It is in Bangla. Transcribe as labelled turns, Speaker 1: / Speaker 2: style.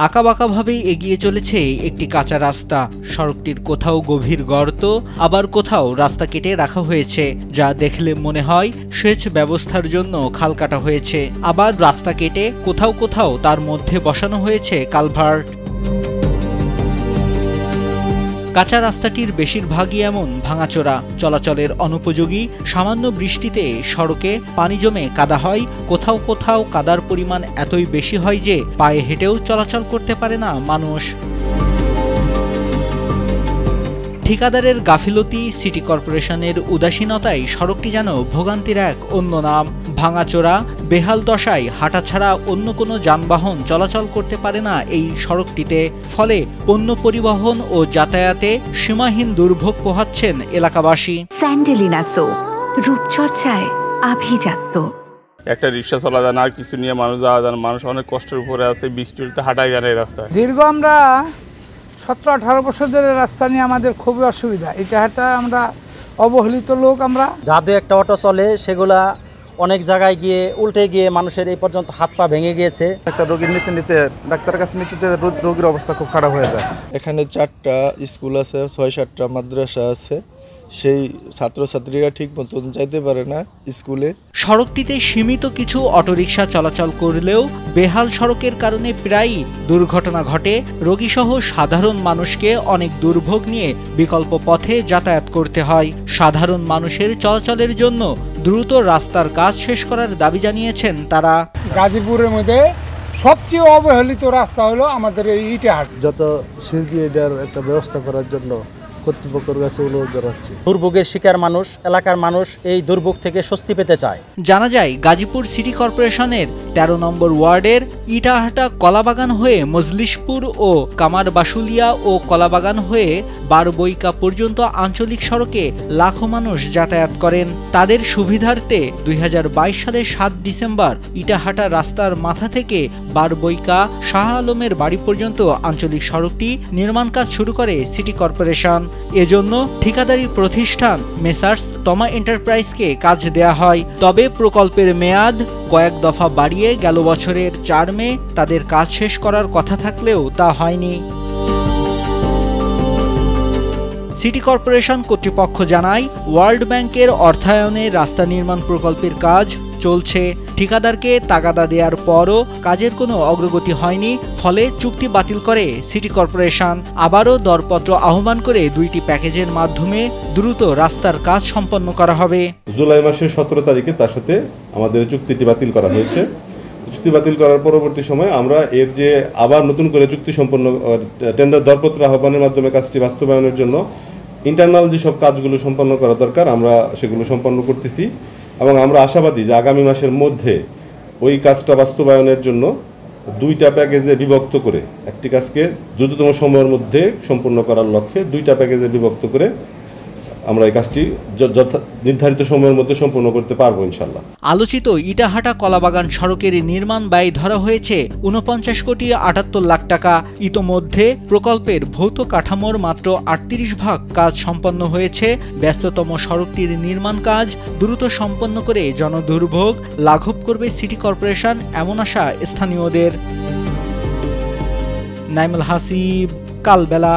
Speaker 1: আঁকাবাঁকাভাবেই এগিয়ে চলেছে একটি কাঁচা রাস্তা। সড়কটির কোথাও গভীর গর্ত, আবার কোথাও রাস্তা কেটে রাখা হয়েছে, যা দেখলে মনে হয় সেচ ব্যবস্থার জন্য খাল কাটা হয়েছে। আবার রাস্তা কেটে কোথাও কোথাও তার মধ্যে বসানো হয়েছে কালভার্ট। কাঁচা রাস্তাটির বেশিরভাগই এমন ভাঙাচোরা, চলাচলের অনুপযোগী। সামান্য বৃষ্টিতে সড়কে পানি জমে কাদা হয়, কোথাও কোথাও কাদার পরিমাণ এতই বেশি হয় যে পায়ে হেঁটেও চলাচল করতে পারে না মানুষ। ঠিকাদারের গাফিলতি, সিটি কর্পোরেশনের উদাসীনতায় সড়কটি যেন ভোগান্তির এক অন্য নাম। ভাঙাচোরা, বেহাল দশায় হাঁটা ছাড়া অন্য কোনো যানবাহন চলাচল করতে পারে না এই সড়কটিতে। ফলে পণ্য পরিবহন ও যাতায়াতে সীমাহীন দুর্ভোগ পোহাচ্ছেন এলাকাবাসী।
Speaker 2: স্যান্ডেলিনা সো, রূপচর্চায় আভিজাত্য।
Speaker 3: একটা রিক্সা চলা যায় না, আর কিছু নিয়ে মানুষ যাওয়া যায় না। মানুষ অনেক কষ্টের উপরে আছে, বৃষ্টিতে হাঁটাই যায় না এই রাস্তায়।
Speaker 4: দীর্ঘ আমরা 17-18 বছর ধরে রাস্তা নিয়ে আমাদের খুবই অসুবিধা। এটা আমরা অবহেলিত লোক। আমরা
Speaker 5: যাদের একটা অটো চলে সেগুলা অনেক জায়গায় গিয়ে উল্টে গিয়ে মানুষের এই পর্যন্ত হাত পা ভেঙে গিয়েছে।
Speaker 6: একটা রোগীর নিতে ডাক্তারের কাছে নিতে রোগীর অবস্থা খুব খারাপ হয়ে যায়।
Speaker 7: এখানে 4টা স্কুল আছে, 6-7টা মাদ্রাসা আছে, সেই ছাত্রছাত্রীরা ঠিক মতন যাইতে পারে না স্কুলে।
Speaker 1: সড়কটিতে সীমিত কিছু অটোরিকশা চলাচল করলেও বেহাল সড়কের কারণে প্রায়ই দুর্ঘটনা ঘটে। রোগীসহ সাধারণ মানুষকে অনেক দুর্ভোগ নিয়ে বিকল্প পথে যাতায়াত করতে হয়। সাধারণ মানুষের চলাচলের জন্য দ্রুত রাস্তার কাজ শেষ করার দাবি জানিয়েছেন তারা।
Speaker 4: গাজীপুরের মধ্যে সবচেয়ে অবহেলিত রাস্তা হলো আমাদের এই ইটাহাট।
Speaker 7: যত শিগগির এটার একটা ব্যবস্থা করার জন্য কর্তৃপক্ষের কাছে অনুরোধ জানাচ্ছি।
Speaker 5: দুর্ভোগের শিকার মানুষ, এলাকার মানুষ এই দুর্ভোগ থেকে স্বস্তি পেতে চায়।
Speaker 1: জানা যায় গাজীপুর সিটি কর্পোরেশনের 13 নম্বর ওয়ার্ডের ইটাহাটা কলাবাগান হয়ে মজলিশপুর ও কামারবাসুলিয়া ও কলাবাগান হয়ে বারবইকা পর্যন্ত আঞ্চলিক সড়কে লাখো মানুষ যাতায়াত করেন। তাদের সুবিধার্থে 2022 সালের 7 ডিসেম্বর ইটাহাটা রাস্তার মাথা থেকে বারবইকা শাহ আলমের বাড়ি পর্যন্ত আঞ্চলিক সড়কটি নির্মাণ কাজ শুরু করে সিটি কর্পোরেশন। এজন্য ঠিকাদারি প্রতিষ্ঠান মেসার্স তমা এন্টারপ্রাইজকে কাজ দেয়া হয়। তবে প্রকল্পের মেয়াদ কয়েক দফা বাড়িয়ে গেল বছরের 4 মে তাদের কাজ শেষ করার কথা থাকলেও তা হয়নি। সিটি কর্পোরেশন কর্তৃপক্ষ জানায়, ওয়ার্ল্ড ব্যাংকের অর্থায়নে রাস্তা নির্মাণ প্রকল্পের কাজ চলছে। ঠিকাদারকে তাগাদা দেওয়ার পরও কাজের কোনো অগ্রগতি হয়নি। ফলে চুক্তি বাতিল করে সিটি কর্পোরেশন। আবারও দরপত্র আহ্বান করে 2টি প্যাকেজের মাধ্যমে দ্রুত রাস্তার কাজ সম্পন্ন করা হবে।
Speaker 3: জুলাই মাসের 17 তারিখে তার সাথে আমাদের চুক্তিটি বাতিল করা হয়েছে। চুক্তি বাতিল করার পরবর্তী সময় আমরা এর যে আবার নতুন করে চুক্তি সম্পন্ন টেন্ডার দরপত্র আহ্বানের মাধ্যমে কাজটি বাস্তবায়নের জন্য ইন্টারনাল যেসব কাজগুলো সম্পন্ন করা দরকার আমরা সেগুলো সম্পন্ন করতেছি এবং আমরা আশাবাদী যে আগামী মাসের মধ্যে ওই কাজটা বাস্তবায়নের জন্য 2টা প্যাকেজে বিভক্ত করে একটি কাজকে দ্রুততম সময়ের মধ্যে সম্পূর্ণ করার লক্ষ্যে 2টা প্যাকেজে বিভক্ত করে আমরা এই কাজটি নির্ধারিত সময়ের মধ্যে সম্পূর্ণ করতে পারবো ইনশাল্লাহ।
Speaker 1: আলোচিত ইটাহাটা কলাবাগান সড়কের নির্মাণ ব্যয় ধরা হয়েছে 49,78,00,000 টাকা। ইতোমধ্যে প্রকল্পের ভৌত কাঠামোর মাত্র 38% কাজ সম্পন্ন হয়েছে। ব্যস্ততম সড়কটির নির্মাণ কাজ দ্রুত সম্পন্ন করে জনদুর্ভোগ লাঘব করবে সিটি কর্পোরেশন, এমন আশা স্থানীয়দের। নাইমুল হাসিব, কালবেলা।